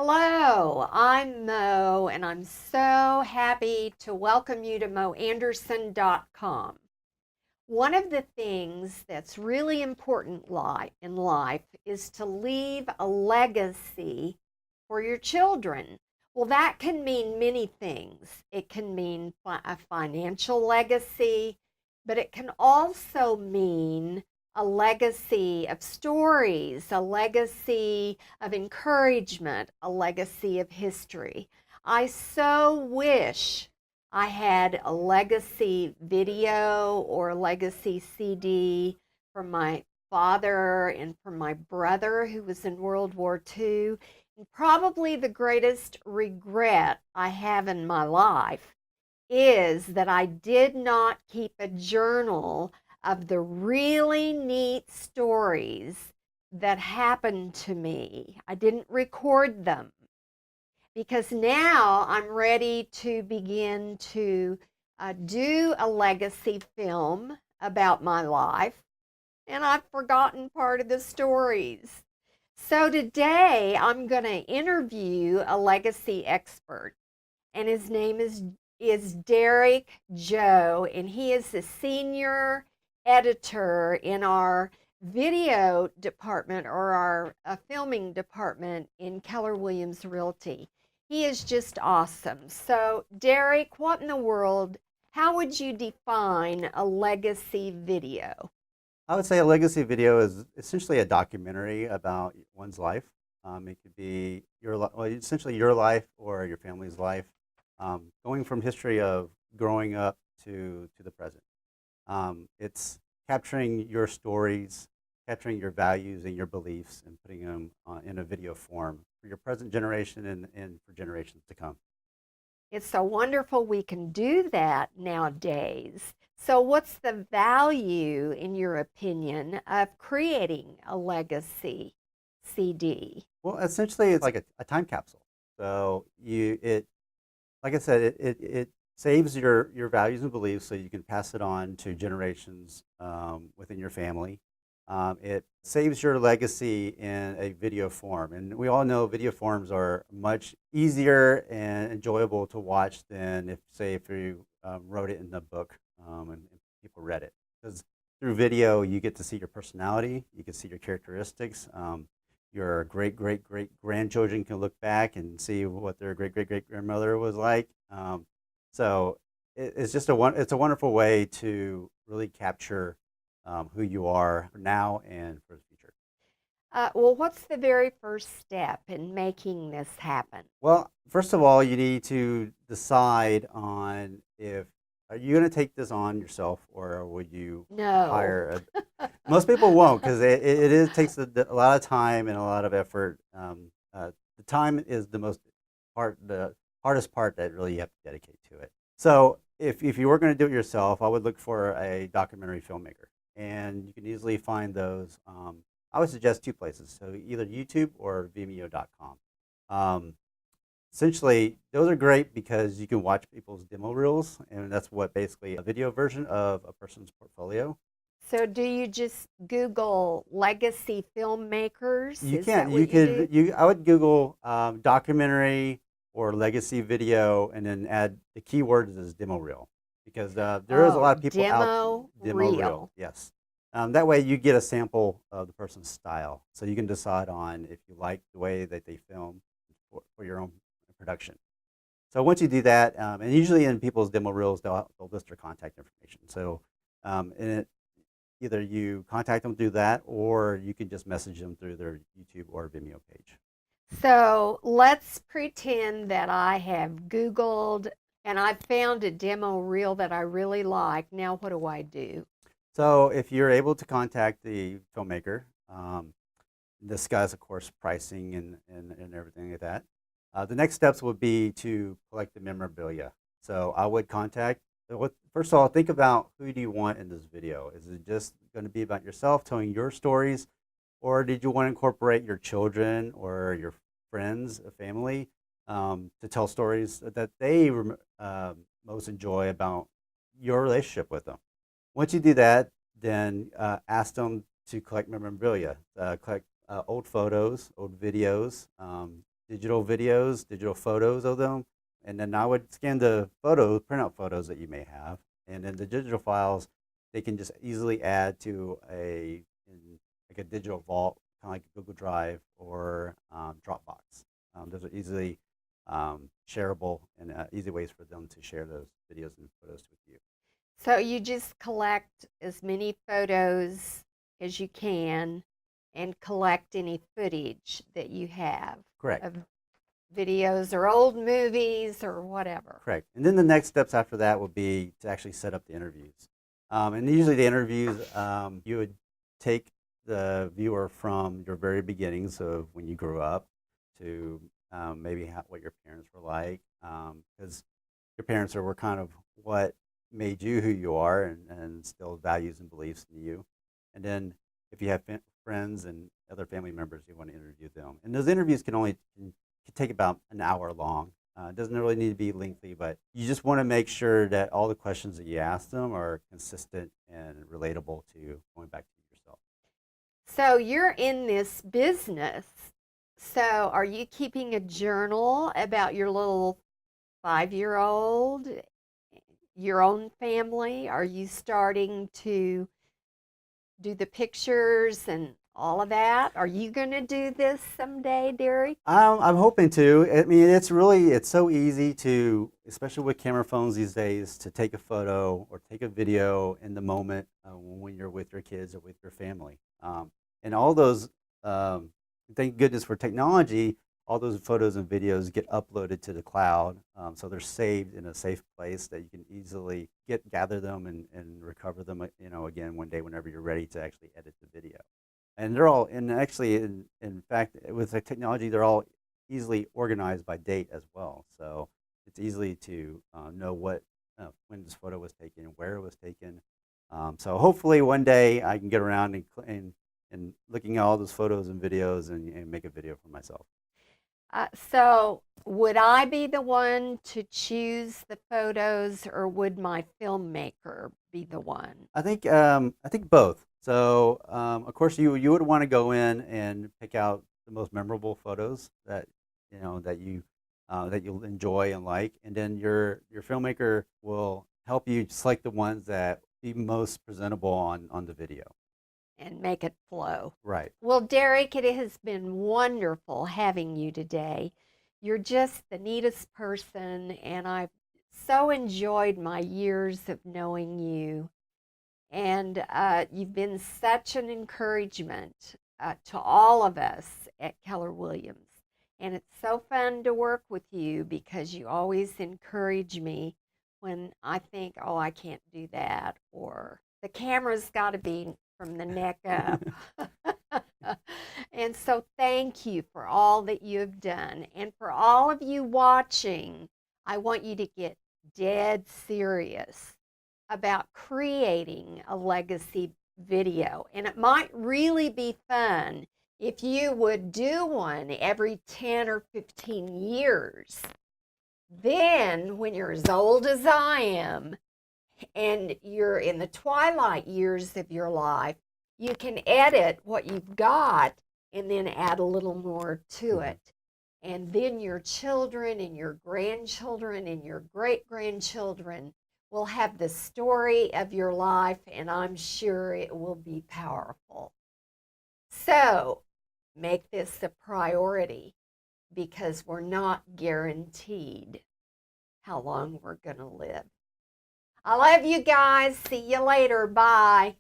Hello, I'm Mo, and I'm so happy to welcome you to moanderson.com. One of the things that's really important in life is to leave a legacy for your children. Well, that can mean many things. It can mean a financial legacy, but it can also mean a legacy of stories, a legacy of encouragement, a legacy of history. I so wish I had a legacy video or a legacy CD from my father and from my brother who was in World War II. And probably the greatest regret I have in my life is that I did not keep a journal of the really neat stories that happened to me. I didn't record them because now I'm ready to begin to do a legacy film about my life, and I've forgotten part of the stories. So today I'm going to interview a legacy expert, and his name is Derick Joe, and he is the senior editor in our video department or our filming department in Keller Williams Realty. He is just awesome. So, Derick, what in the world, how would you define a legacy video? I would say a legacy video is essentially a documentary about one's life. It could be well, essentially your life or your family's life, going from history of growing up to the present. It's capturing your stories, capturing your values and your beliefs, and putting them in a video form for your present generation and for generations to come. It's so wonderful we can do that nowadays. So, what's the value, in your opinion, of creating a legacy CD? Well, essentially, it's like a time capsule. Like I said, it saves your values and beliefs so you can pass it on to generations within your family. It saves your legacy in a video form. And we all know video forms are much easier and enjoyable to watch than if you wrote it in the book and people read it. Because through video, you get to see your personality, you can see your characteristics. Your great grandchildren can look back and see what their great grandmother was like. So it's just it's a wonderful way to really capture who you are now and for the future. Well, what's the very first step in making this happen? Well, first of all, you need to decide on if are you going to take this on yourself or would you No. hire most people won't because it takes a lot of time and a lot of effort. The time is the hardest part that really you have to dedicate to it. So if you were going to do it yourself, I would look for a documentary filmmaker, and you can easily find those. I would suggest two places, so either YouTube or Vimeo.com. Um, Essentially, those are great because you can watch people's demo reels, and that's what basically a video version of a person's portfolio. So, do you just Google legacy filmmakers? You Is can. that You what you do? could. I would Google documentary or legacy video, and then add the keywords as demo reel, because there is a Oh, lot of people out demo demo reel. reel. Yes. That way you get a sample of the person's style, so you can decide on if you like the way that they film for your own production. So once you do that, and usually in people's demo reels, they'll list their contact information. So and either you contact them through that, or you can just message them through their YouTube or Vimeo page. So let's pretend that I have Googled and I've found a demo reel that I really like. Now, what do I do? So if you're able to contact the filmmaker, discuss, of course, pricing and everything like that, the next steps would be to collect the memorabilia. So I would contact, first of all, think about who do you want in this video. Is it just going to be about yourself telling your stories, or did you want to incorporate your children or your friends, a family, to tell stories that they most enjoy about your relationship with them? Once you do that, then ask them to collect memorabilia, collect old photos, old videos, digital videos, digital photos of them, and then I would scan the photos, printout photos that you may have, and then the digital files they can just easily add to like a digital vault, kind of like Google Drive or Dropbox. Those are easily shareable and easy ways for them to share those videos and photos with you. So you just collect as many photos as you can and collect any footage that you have Correct. of videos or old movies or whatever. Correct. And then the next steps after that would be to actually set up the interviews. And usually the interviews, you would take the viewer from your very beginnings of when you grew up to maybe what your parents were like, because your parents were kind of what made you who you are and instilled values and beliefs in you. And then if you have friends and other family members, you want to interview them. And those interviews can take about an hour long. It doesn't really need to be lengthy, but you just want to make sure that all the questions that you ask them are consistent and relatable to going back to yourself. So you're in this business. So are you keeping a journal about your little 5-year-old, your own family? Are you starting to do the pictures and all of that? Are you going to do this someday, Derek? I'm hoping to. I mean, it's so easy to, especially with camera phones these days, to take a photo or take a video in the moment when you're with your kids or with your family. And all those, thank goodness for technology, all those photos and videos get uploaded to the cloud. So they're saved in a safe place that you can easily gather them and recover them, again one day whenever you're ready to actually edit the video. And they're all, and actually, in fact, with the technology, they're all easily organized by date as well. So it's easy to know when this photo was taken and where it was taken. So hopefully one day I can get around and looking at all those photos and videos and make a video for myself. So would I be the one to choose the photos, or would my filmmaker be the one? I think both. So of course you would want to go in and pick out the most memorable photos that you'll enjoy and like, and then your filmmaker will help you select the ones that be most presentable on the video. And make it flow. Right. Well, Derek, it has been wonderful having you today. You're just the neatest person, and I've so enjoyed my years of knowing you. And you've been such an encouragement to all of us at Keller Williams. And it's so fun to work with you because you always encourage me when I think, oh, I can't do that, or the camera's got to be from the neck up. And so thank you for all that you've done. And for all of you watching, I want you to get dead serious about creating a legacy video. And it might really be fun if you would do one every 10 or 15 years. Then, when you're as old as I am and you're in the twilight years of your life, you can edit what you've got and then add a little more to it. And then your children and your grandchildren and your great-grandchildren will have the story of your life, and I'm sure it will be powerful. So make this a priority, because we're not guaranteed how long we're going to live. I love you guys. See you later. Bye.